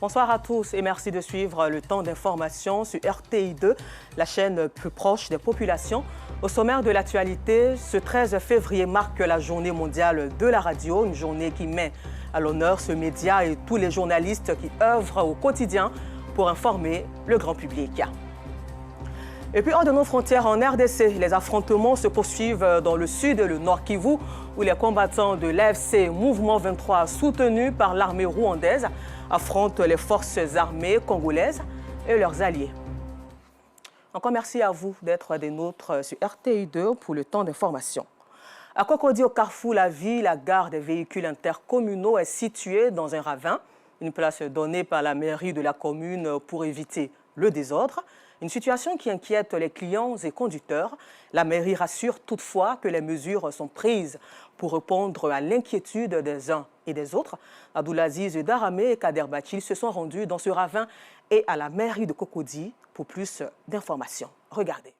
Bonsoir à tous et merci de suivre le temps d'information sur RTI2, la chaîne plus proche des populations. Au sommaire de l'actualité, ce 13 février marque la journée mondiale de la radio, une journée qui met à l'honneur ce média et tous les journalistes qui œuvrent au quotidien pour informer le grand public. Et puis hors de nos frontières en RDC, les affrontements se poursuivent dans le sud et le nord Kivu, où les combattants de l'AFC Mouvement 23, soutenus par l'armée rwandaise, affrontent les forces armées congolaises et leurs alliés. Encore merci à vous d'être des nôtres sur RTI2 pour le temps d'information. À Cocody, au carrefour La Vie, la gare des véhicules intercommunaux est située dans un ravin, une place donnée par la mairie de la commune pour éviter le désordre. Une situation qui inquiète les clients et conducteurs. La mairie rassure toutefois que les mesures sont prises pour répondre à l'inquiétude des uns et des autres. Abdoulaziz Daramé et Kader Bachil se sont rendus dans ce ravin et à la mairie de Cocody pour plus d'informations. Regardez.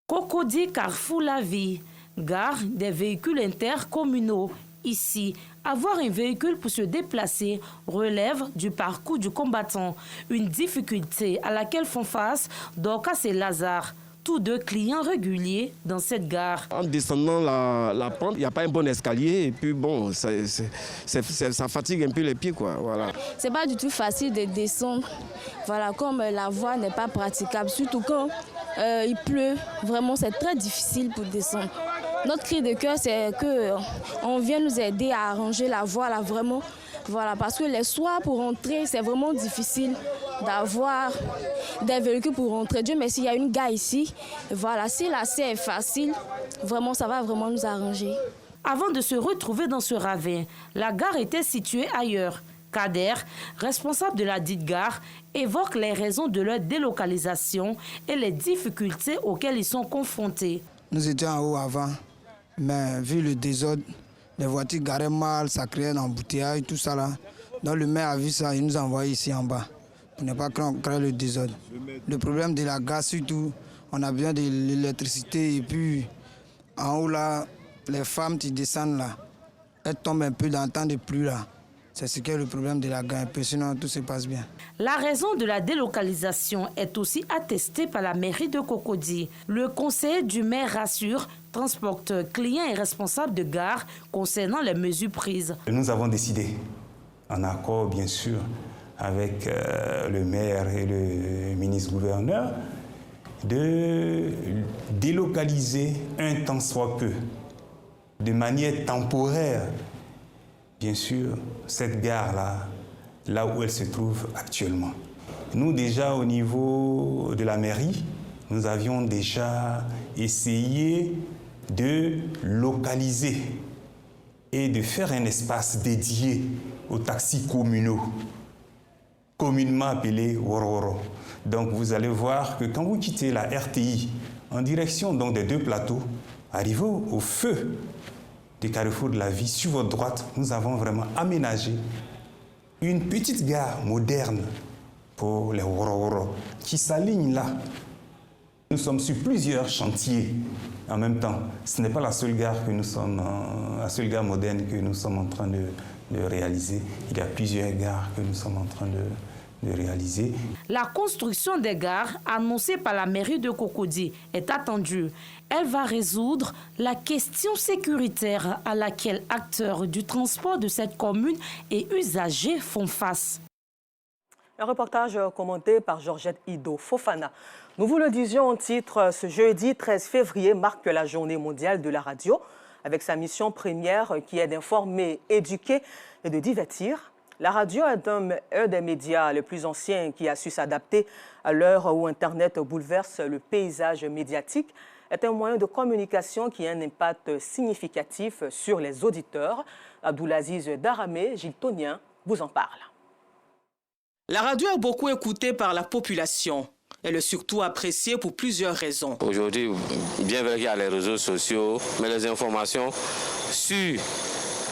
Cocody, carrefour La Vie, gare des véhicules intercommunaux. Ici, avoir un véhicule pour se déplacer relève du parcours du combattant, une difficulté à laquelle font face Dorcas et Lazare, tous deux clients réguliers dans cette gare. En descendant la pente, il n'y a pas un bon escalier et puis bon, ça fatigue un peu les pieds, quoi. Voilà. C'est pas du tout facile de descendre, voilà, comme la voie n'est pas praticable, surtout quand il pleut, vraiment c'est très difficile pour descendre. Notre cri de cœur, c'est qu'on vienne nous aider à arranger la voie, là, vraiment. Voilà, parce que les soirs pour rentrer, c'est vraiment difficile d'avoir des véhicules pour rentrer. Dieu merci, il y a une gare ici. Voilà, si l'accès est facile, vraiment, ça va vraiment nous arranger. Avant de se retrouver dans ce ravin, la gare était située ailleurs. Kader, responsable de la dite gare, évoque les raisons de leur délocalisation et les difficultés auxquelles ils sont confrontés. Nous étions en haut avant, mais vu le désordre, les voitures garaient mal, ça créait un embouteillage, tout ça là. Donc le maire a vu ça, il nous a envoyé ici en bas, pour ne pas créer le désordre. Le problème de la gare surtout, on a besoin de l'électricité et puis en haut là, les femmes qui descendent là, elles tombent un peu dans le temps de pluie là. C'est ce qui est le problème de la gare, sinon tout se passe bien. La raison de la délocalisation est aussi attestée par la mairie de Cocody. Le conseiller du maire rassure, transporteur, client et responsable de gare concernant les mesures prises. Nous avons décidé, en accord bien sûr avec le maire et le ministre-gouverneur, de délocaliser un tant soit peu, de manière temporaire, bien sûr, cette gare-là, là où elle se trouve actuellement. Nous, déjà, au niveau de la mairie, nous avions déjà essayé de localiser et de faire un espace dédié aux taxis communaux, communément appelés Wororo. Donc, vous allez voir que quand vous quittez la RTI en direction donc, des deux plateaux, arrivez au feu des carrefours de La Vie, sur votre droite, nous avons vraiment aménagé une petite gare moderne pour les Wororo qui s'aligne là. Nous sommes sur plusieurs chantiers en même temps. Ce n'est pas la seule gare la seule gare moderne que nous sommes en train de réaliser. Il y a plusieurs gares que nous sommes en train de réaliser. La construction des gares annoncée par la mairie de Cocody est attendue. Elle va résoudre la question sécuritaire à laquelle acteurs du transport de cette commune et usagers font face. Un reportage commenté par Georgette Ido Fofana. Nous vous le disions en titre, ce jeudi 13 février marque la journée mondiale de la radio, avec sa mission première qui est d'informer, éduquer et de divertir. La radio est un des médias les plus anciens qui a su s'adapter à l'heure où Internet bouleverse le paysage médiatique. Est un moyen de communication qui a un impact significatif sur les auditeurs. Abdoulaziz Daramé, Gilles Tonien, vous en parle. La radio est beaucoup écoutée par la population. Elle est surtout appréciée pour plusieurs raisons. Aujourd'hui, bien vrai qu'il y a les réseaux sociaux, mais les informations sur,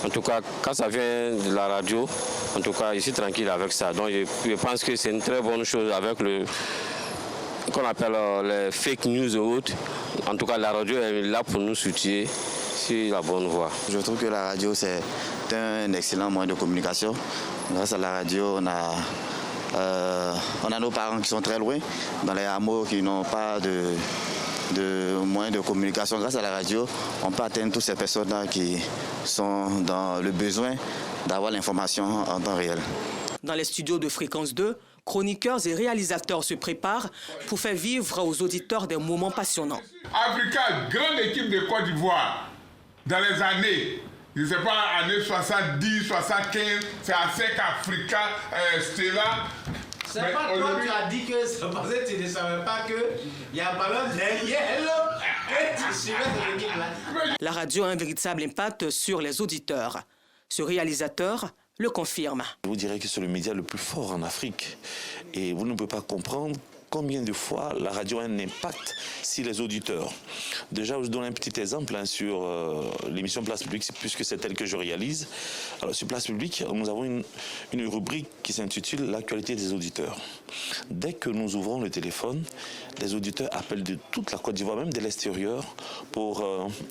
en tout cas, quand ça vient de la radio, en tout cas, je suis tranquille avec ça. Donc, je pense que c'est une très bonne chose avec le qu'on appelle les fake news et autres. En tout cas, la radio est là pour nous soutenir sur la bonne voie. Je trouve que la radio, c'est un excellent moyen de communication Grâce à la radio, on a nos parents qui sont très loin, dans les hameaux qui n'ont pas de moyens de communication. Grâce à la radio, on peut atteindre toutes ces personnes-là qui sont dans le besoin d'avoir l'information en temps réel. Dans les studios de Fréquence 2, chroniqueurs et réalisateurs se préparent pour faire vivre aux auditeurs des moments passionnants. Africa, grande équipe de Côte d'Ivoire, dans les années, je ne sais pas, années 70, 75, c'est à SEC Africa, Stella. C'est pas toi qui as dit que c'est parce que tu ne savais pas qu'il y a un ballon derrière et tu suivais cette équipe-là. La radio a un véritable impact sur les auditeurs. Ce réalisateur le confirme. Je vous dirais que c'est le média le plus fort en Afrique. Et vous ne pouvez pas comprendre combien de fois la radio a un impact sur les auditeurs. Déjà, je vous donne un petit exemple sur l'émission Place Publique, puisque c'est elle que je réalise. Alors, sur Place Publique, nous avons une rubrique qui s'intitule « L'actualité des auditeurs ». Dès que nous ouvrons le téléphone, les auditeurs appellent de toute la Côte d'Ivoire, même de l'extérieur, pour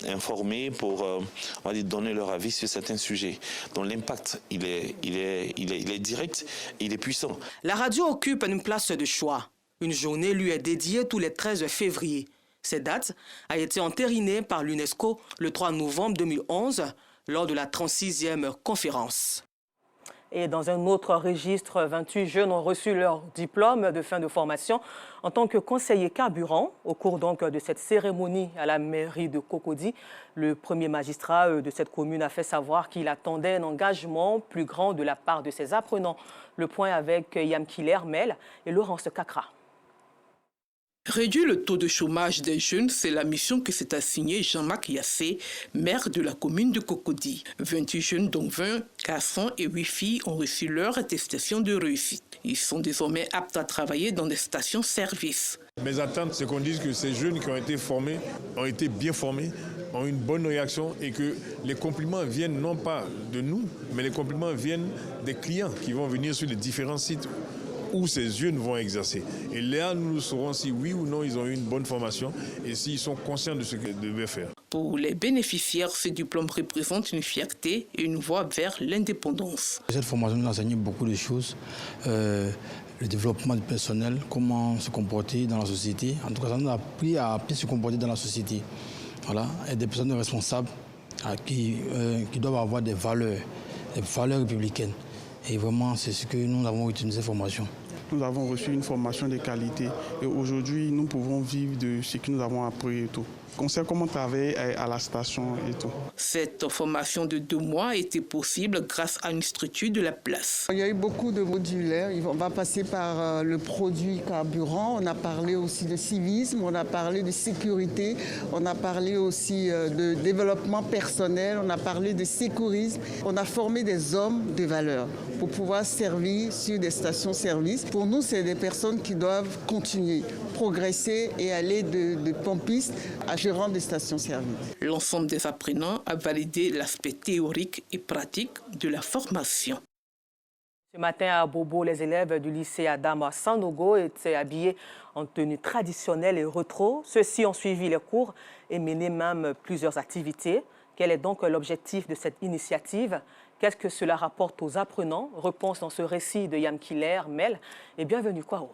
informer, pour on va dire, donner leur avis sur certains sujets. Donc l'impact, il est direct, il est puissant. La radio occupe une place de choix. Une journée lui est dédiée tous les 13 février. Cette date a été entérinée par l'UNESCO le 3 novembre 2011 lors de la 36e conférence. Et dans un autre registre, 28 jeunes ont reçu leur diplôme de fin de formation en tant que conseiller carburant. Au cours donc de cette cérémonie à la mairie de Cocody, le premier magistrat de cette commune a fait savoir qu'il attendait un engagement plus grand de la part de ses apprenants. Le point avec Yamkile Hermel et Laurence Kakra. Réduire le taux de chômage des jeunes, c'est la mission que s'est assignée Jean-Marc Yassé, maire de la commune de Cocody. 28 jeunes, dont 20 garçons et 8 filles, ont reçu leur attestation de réussite. Ils sont désormais aptes à travailler dans des stations-service. Mes attentes, c'est qu'on dise que ces jeunes qui ont été formés, ont été bien formés, ont une bonne réaction et que les compliments viennent non pas de nous, mais les compliments viennent des clients qui vont venir sur les différents sites où ces jeunes vont exercer. Et là, nous saurons si oui ou non ils ont eu une bonne formation et s'ils sont conscients de ce qu'ils devaient faire. Pour les bénéficiaires, ce diplôme représente une fierté et une voie vers l'indépendance. Cette formation nous a enseigné beaucoup de choses. Le développement du personnel, comment se comporter dans la société. En tout cas, ça nous a appris à bien se comporter dans la société. Voilà, et des personnes responsables qui doivent avoir des valeurs républicaines. Et vraiment, c'est ce que nous avons utilisé cette formation. Nous avons reçu une formation de qualité et aujourd'hui, nous pouvons vivre de ce que nous avons appris et tout. On sait comment travailler à la station et tout. Cette formation de 2 mois a été possible grâce à une structure de la place. Il y a eu beaucoup de modulaires. On va passer par le produit carburant. On a parlé aussi de civisme, on a parlé de sécurité, on a parlé aussi de développement personnel, on a parlé de sécurisme. On a formé des hommes de valeur pour pouvoir servir sur des stations-service. Pour nous, c'est des personnes qui doivent continuer, progresser et aller de pompiste à gérant des stations-service. L'ensemble des apprenants a validé l'aspect théorique et pratique de la formation. Ce matin à Bobo, les élèves du lycée Adama Sanogo étaient habillés en tenue traditionnelle et rétro. Ceux-ci ont suivi les cours et mené même plusieurs activités. Quel est donc l'objectif de cette initiative? Qu'est-ce que cela rapporte aux apprenants? Réponse dans ce récit de Yamkile Hermel et bienvenue Kwao.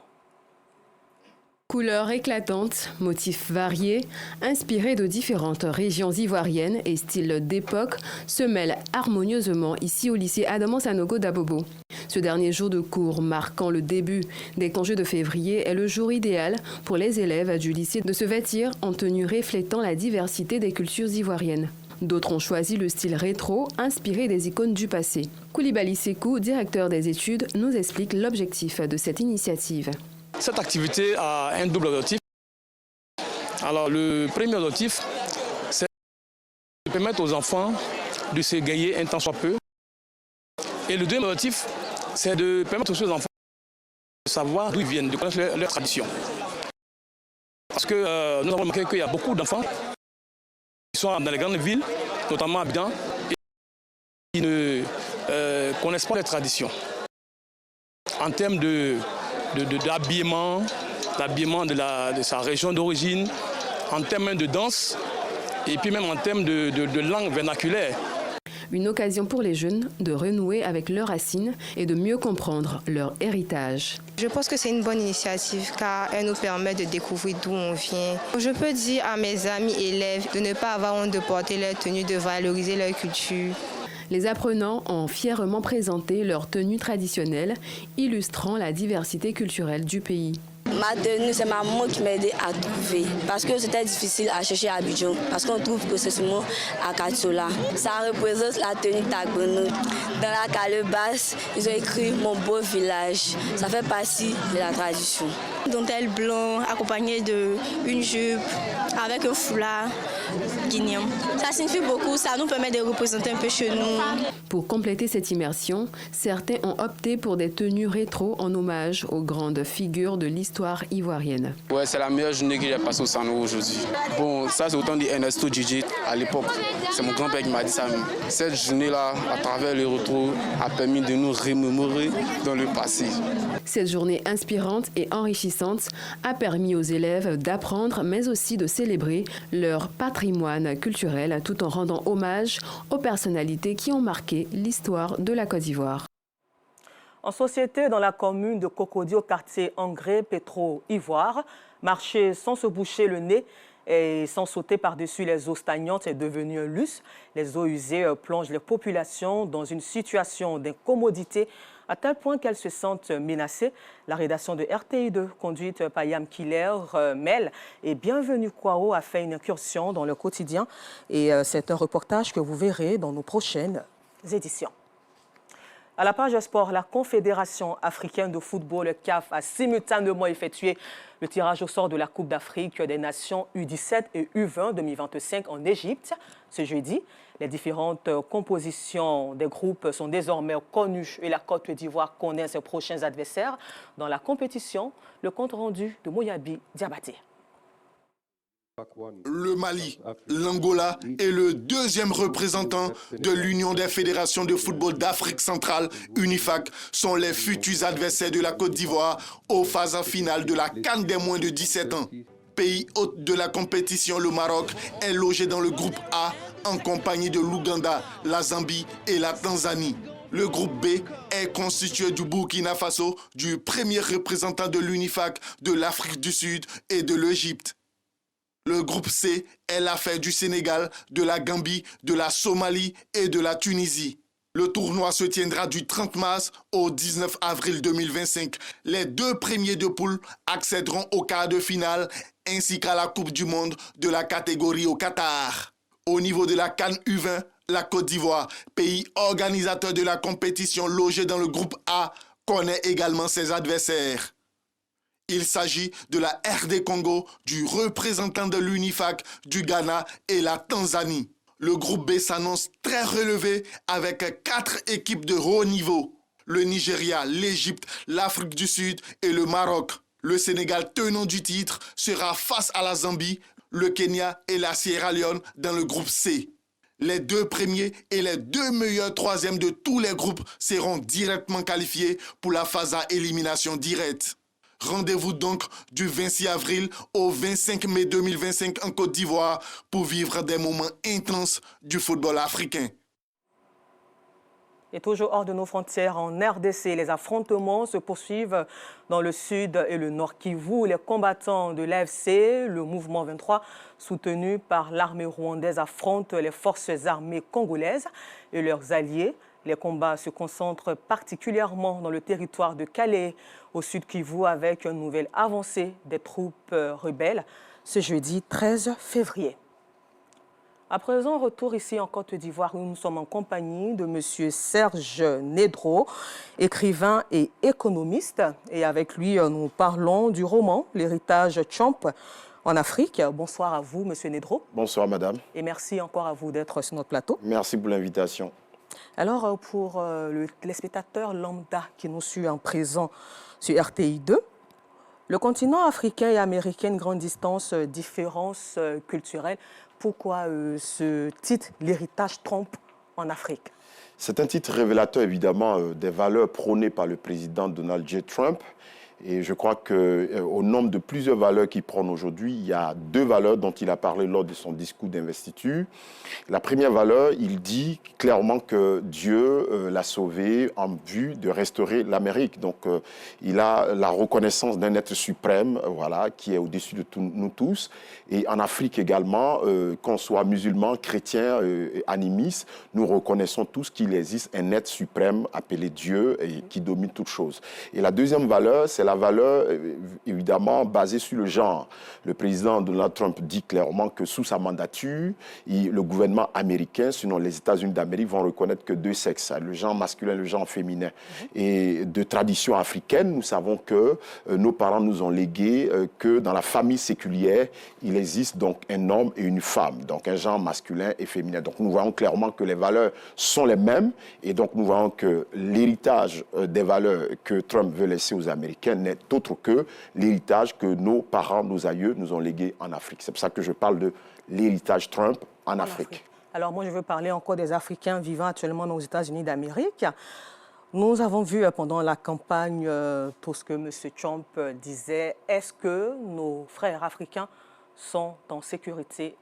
Couleurs éclatantes, motifs variés, inspirés de différentes régions ivoiriennes et styles d'époque, se mêlent harmonieusement ici au lycée Adama Sanogo d'Abobo. Ce dernier jour de cours, marquant le début des congés de février, est le jour idéal pour les élèves du lycée de se vêtir en tenue reflétant la diversité des cultures ivoiriennes. D'autres ont choisi le style rétro, inspiré des icônes du passé. Koulibaly Sekou, directeur des études, nous explique l'objectif de cette initiative. Cette activité a un double objectif. Alors le premier objectif, c'est de permettre aux enfants de s'égayer un temps soit peu. Et le deuxième objectif, c'est de permettre aux enfants de savoir d'où ils viennent, de connaître leur tradition. Parce que nous avons remarqué qu'il y a beaucoup d'enfants qui sont dans les grandes villes, notamment à Abidjan, et qui ne connaissent pas les traditions. En termes d'habillement, l'habillement de sa région d'origine, en termes de danse et puis même en termes de langue vernaculaire. Une occasion pour les jeunes de renouer avec leurs racines et de mieux comprendre leur héritage. Je pense que c'est une bonne initiative car elle nous permet de découvrir d'où on vient. Je peux dire à mes amis élèves de ne pas avoir honte de porter leur tenue, de valoriser leur culture. Les apprenants ont fièrement présenté leur tenue traditionnelle, illustrant la diversité culturelle du pays. Ma tenue, c'est ma maman qui m'a aidé à trouver. Parce que c'était difficile à chercher à Abidjan. Parce qu'on trouve que c'est seulement à Katsola. Ça représente la tenue Tagbono. Dans la calebasse, ils ont écrit mon beau village. Ça fait partie de la tradition. Dentelle blanc accompagné d'une jupe avec un foulard guinéen. Ça signifie beaucoup, ça nous permet de représenter un peu chez nous. Pour compléter cette immersion, certains ont opté pour des tenues rétro en hommage aux grandes figures de l'histoire ivoirienne. Ouais, c'est la meilleure journée que j'ai passée au Sano aujourd'hui. Bon, ça c'est autant dit Ernesto Djidji à l'époque. C'est mon grand-père qui m'a dit ça. Cette journée-là, à travers le retour, a permis de nous remémorer dans le passé. Cette journée inspirante et enrichissante a permis aux élèves d'apprendre, mais aussi de célébrer leur patrimoine culturel tout en rendant hommage aux personnalités qui ont marqué l'histoire de la Côte d'Ivoire. En société, dans la commune de Cocody, au quartier Angré, Pétro-Ivoire, marcher sans se boucher le nez et sans sauter par-dessus les eaux stagnantes est devenu un luxe. Les eaux usées plongent les populations dans une situation d'incommodité à tel point qu'elles se sentent menacées. La rédaction de RTI2, conduite par Yam Killer, Mel et Bienvenue Kwao, a fait une incursion dans le quotidien. Et c'est un reportage que vous verrez dans nos prochaines éditions. À la page sport, la Confédération africaine de football, CAF, a simultanément effectué le tirage au sort de la Coupe d'Afrique des Nations U17 et U20 2025 en Égypte ce jeudi. Les différentes compositions des groupes sont désormais connues et la Côte d'Ivoire connaît ses prochains adversaires dans la compétition. Le compte rendu de Moyabi Diabaté. Le Mali, l'Angola et le deuxième représentant de l'Union des fédérations de football d'Afrique centrale, UNIFAC, sont les futurs adversaires de la Côte d'Ivoire aux phases finales de la CAN des moins de 17 ans. Pays hôte de la compétition, le Maroc est logé dans le groupe A en compagnie de l'Ouganda, la Zambie et la Tanzanie. Le groupe B est constitué du Burkina Faso, du premier représentant de l'UNIFAC, de l'Afrique du Sud et de l'Égypte. Le groupe C est l'affaire du Sénégal, de la Gambie, de la Somalie et de la Tunisie. Le tournoi se tiendra du 30 mars au 19 avril 2025. Les deux premiers de poule accéderont au quart de finale ainsi qu'à la Coupe du Monde de la catégorie au Qatar. Au niveau de la CAN U20, la Côte d'Ivoire, pays organisateur de la compétition logé dans le groupe A, connaît également ses adversaires. Il s'agit de la RD Congo, du représentant de l'UNIFAC, du Ghana et la Tanzanie. Le groupe B s'annonce très relevé avec 4 équipes de haut niveau. Le Nigeria, l'Égypte, l'Afrique du Sud et le Maroc. Le Sénégal, tenant du titre, sera face à la Zambie, le Kenya et la Sierra Leone dans le groupe C. Les deux premiers et les deux meilleurs troisièmes de tous les groupes seront directement qualifiés pour la phase à élimination directe. Rendez-vous donc du 26 avril au 25 mai 2025 en Côte d'Ivoire pour vivre des moments intenses du football africain. Et toujours hors de nos frontières, en RDC, les affrontements se poursuivent dans le sud et le nord Kivu. Les combattants de l'AFC, le mouvement 23, soutenu par l'armée rwandaise, affrontent les forces armées congolaises et leurs alliés. Les combats se concentrent particulièrement dans le territoire de Calais, au sud Kivu, avec une nouvelle avancée des troupes rebelles ce jeudi 13 février. À présent, retour ici en Côte d'Ivoire où nous sommes en compagnie de M. Serge Nedro, écrivain et économiste. Et avec lui, nous parlons du roman « L'héritage Tchomp en Afrique ». Bonsoir à vous, M. Nedro. Bonsoir, madame. Et merci encore à vous d'être sur notre plateau. Merci pour l'invitation. Alors, pour les spectateurs lambda qui nous suivent en présent sur RTI2, le continent africain et américain, une grande distance, différences culturelles. Pourquoi ce titre, l'héritage Trump en Afrique? C'est un titre révélateur, évidemment, des valeurs prônées par le président Donald J. Trump Et je crois qu'au nombre de plusieurs valeurs qu'il prône aujourd'hui, il y a 2 valeurs dont il a parlé lors de son discours d'investiture. La première valeur, il dit clairement que Dieu l'a sauvé en vue de restaurer l'Amérique. Donc, il a la reconnaissance d'un être suprême, voilà, qui est au-dessus de nous tous. Et en Afrique également, qu'on soit musulman, chrétien, animiste, nous reconnaissons tous qu'il existe un être suprême appelé Dieu et qui domine toutes choses. Et la deuxième valeur, c'est la valeur évidemment basée sur le genre. Le président Donald Trump dit clairement que sous sa mandature, le gouvernement américain, sinon les États-Unis d'Amérique, vont reconnaître que 2 sexes, le genre masculin et le genre féminin. Et de tradition africaine, nous savons que nos parents nous ont légué que dans la famille séculière, il existe donc un homme et une femme, donc un genre masculin et féminin. Donc nous voyons clairement que les valeurs sont les mêmes et donc nous voyons que l'héritage des valeurs que Trump veut laisser aux Américains n'est autre que l'héritage que nos parents, nos aïeux nous ont légué en Afrique. C'est pour ça que je parle de l'héritage Trump en Afrique. Alors moi, je veux parler encore des Africains vivant actuellement aux États-Unis d'Amérique. Nous avons vu pendant la campagne tout ce que M. Trump disait. Est-ce que nos frères africains sont en sécurité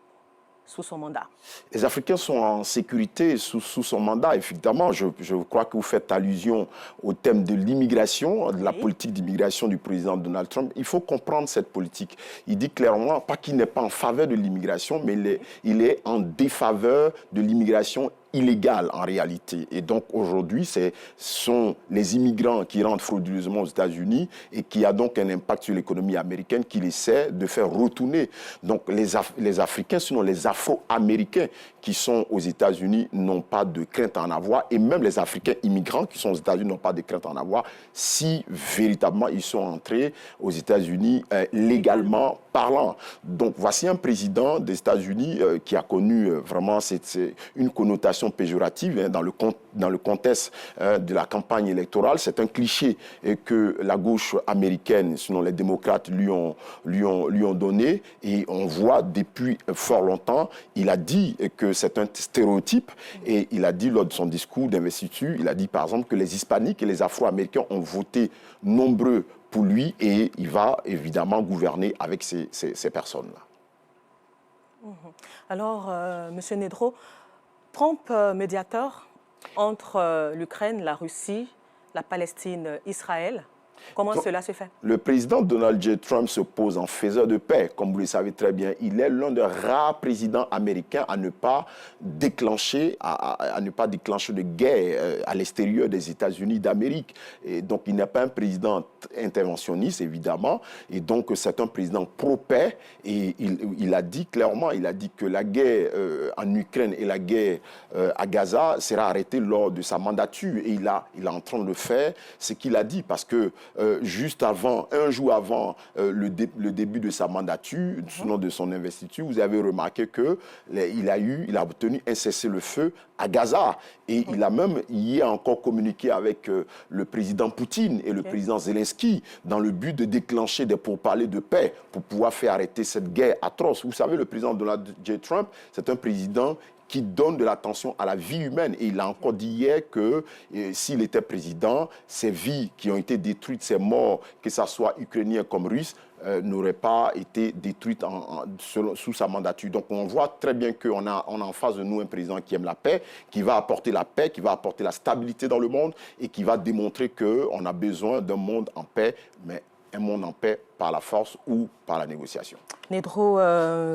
sous son mandat? Les Africains sont en sécurité sous son mandat, effectivement. Je crois que vous faites allusion au thème de l'immigration, de la politique d'immigration du président Donald Trump. Il faut comprendre cette politique. Il dit clairement, pas qu'il n'est pas en faveur de l'immigration, mais il est en défaveur de l'immigration illégale en réalité. Et donc aujourd'hui, ce sont les immigrants qui rentrent frauduleusement aux États-Unis et qui a donc un impact sur l'économie américaine qu'il essaie de faire retourner. Donc les Africains, sinon les Afro-Américains qui sont aux États-Unis n'ont pas de crainte à en avoir, et même les Africains immigrants qui sont aux États-Unis n'ont pas de crainte à en avoir si véritablement ils sont entrés aux États-Unis légalement parlant. Donc voici un président des États-Unis qui a connu vraiment une connotation péjorative dans le contexte de la campagne électorale. C'est un cliché que la gauche américaine, sinon les démocrates, lui ont donné, et on voit depuis fort longtemps, il a dit que c'est un stéréotype, et il a dit lors de son discours d'investiture, il a dit par exemple que les Hispaniques et les Afro-Américains ont voté nombreux pour lui, et il va évidemment gouverner avec ces personnes-là. Alors, M. Nedro, Trump, médiateur entre l'Ukraine, la Russie, la Palestine, Israël, comment cela se fait? Le président Donald J. Trump se pose en faiseur de paix, comme vous le savez très bien. Il est l'un des rares présidents américains à ne pas déclencher, de guerre à l'extérieur des États-Unis d'Amérique. Et donc, il n'est pas un président interventionniste, évidemment. Et donc, c'est un président pro-paix. Et il a dit clairement, il a dit que la guerre en Ukraine et la guerre à Gaza sera arrêtée lors de sa mandature. Et il est en train de le faire, ce qu'il a dit, parce que juste avant, un jour avant le début de sa mandature, selon de son investiture, vous avez remarqué qu'il a obtenu un cessez-le-feu à Gaza. Et il a même hier encore communiqué avec le président Poutine et le président Zelensky dans le but de déclencher des pourparlers de paix pour pouvoir faire arrêter cette guerre atroce. Vous savez, le président Donald J. Trump, c'est un président qui donne de l'attention à la vie humaine. Et il a encore dit hier que s'il était président, ces vies qui ont été détruites, ces morts, que ce soit ukrainiens comme russes, n'auraient pas été détruites sous sa mandature. Donc on voit très bien qu'on a en face de nous un président qui aime la paix, qui va apporter la paix, qui va apporter la stabilité dans le monde et qui va démontrer qu'on a besoin d'un monde en paix, mais un monde en paix par la force ou par la négociation. Nedro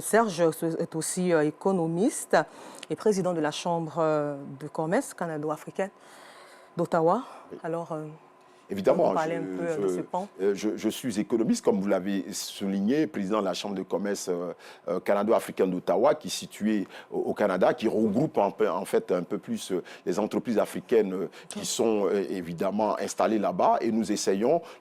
Serge est aussi économiste et président de la Chambre de commerce canado-africaine d'Ottawa. Alors, évidemment, parler un peu de ce pan. Je suis économiste, comme vous l'avez souligné, président de la Chambre de commerce canado-africaine d'Ottawa, qui est située au Canada, qui regroupe en fait un peu plus les entreprises africaines qui sont évidemment installées là-bas. Et nous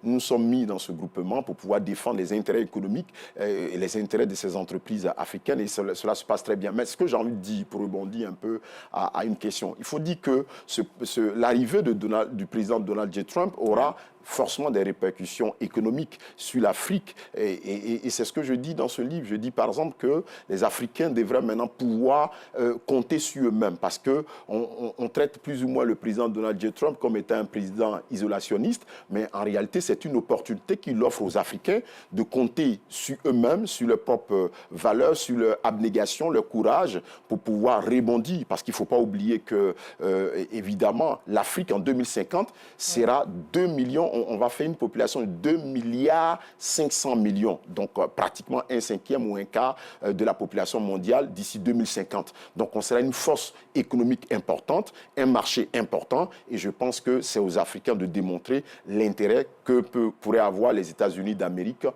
nous sommes mis dans ce groupement pour pouvoir défendre les intérêts économiques et les intérêts de ces entreprises africaines. Et cela se passe très bien. Mais ce que j'ai envie de dire, pour rebondir un peu à une question, il faut dire que l'arrivée du président Donald J. Trump aura aura forcément des répercussions économiques sur l'Afrique. Et c'est ce que je dis dans ce livre. Je dis par exemple que les Africains devraient maintenant pouvoir compter sur eux-mêmes parce qu'on traite plus ou moins le président Donald J. Trump comme étant un président isolationniste, mais en réalité, c'est une opportunité qu'il offre aux Africains de compter sur eux-mêmes, sur leurs propres valeurs, sur leur abnégation, leur courage pour pouvoir rebondir. Parce qu'il ne faut pas oublier que, évidemment, l'Afrique en 2050 sera 2 millions. On va faire une population de 2 milliards 500 millions, donc pratiquement un cinquième ou un quart de la population mondiale d'ici 2050. Donc on sera une force économique importante, un marché important, et je pense que c'est aux Africains de démontrer l'intérêt que pourraient avoir les États-Unis d'Amérique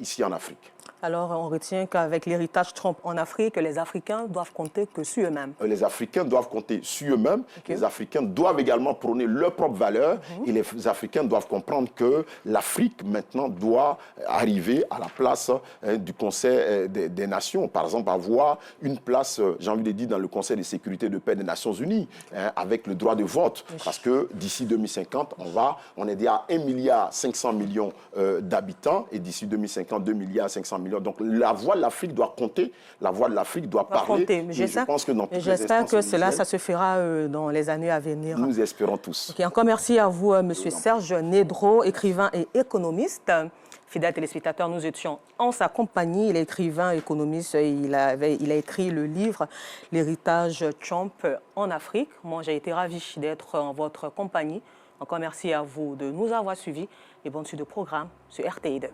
ici en Afrique. Alors, on retient qu'avec l'héritage Trump en Afrique, les Africains doivent compter que sur eux-mêmes. Les Africains doivent compter sur eux-mêmes. Okay. Les Africains doivent également prôner leurs propres valeurs. Et les Africains doivent comprendre que l'Afrique, maintenant, doit arriver à la place du Conseil des Nations. Par exemple, avoir une place, j'ai envie de dire, dans le Conseil de sécurité et de paix des Nations Unies, avec le droit de vote. Parce que d'ici 2050, on est déjà à 1,5 milliard d'habitants. Et d'ici 2050, 2,5 milliards. Donc la voix de l'Afrique doit compter, la voix de l'Afrique doit parler. J'espère que cela, ça se fera dans les années à venir. Nous espérons tous. Okay, encore merci à vous, M. Serge Nedro, écrivain et économiste. Fidèles téléspectateurs, nous étions en sa compagnie. Il est écrivain, économiste. Il a écrit le livre « L'héritage Trump en Afrique ». Moi, j'ai été ravie d'être en votre compagnie. Encore merci à vous de nous avoir suivis et bonne suite de programme sur RTI2.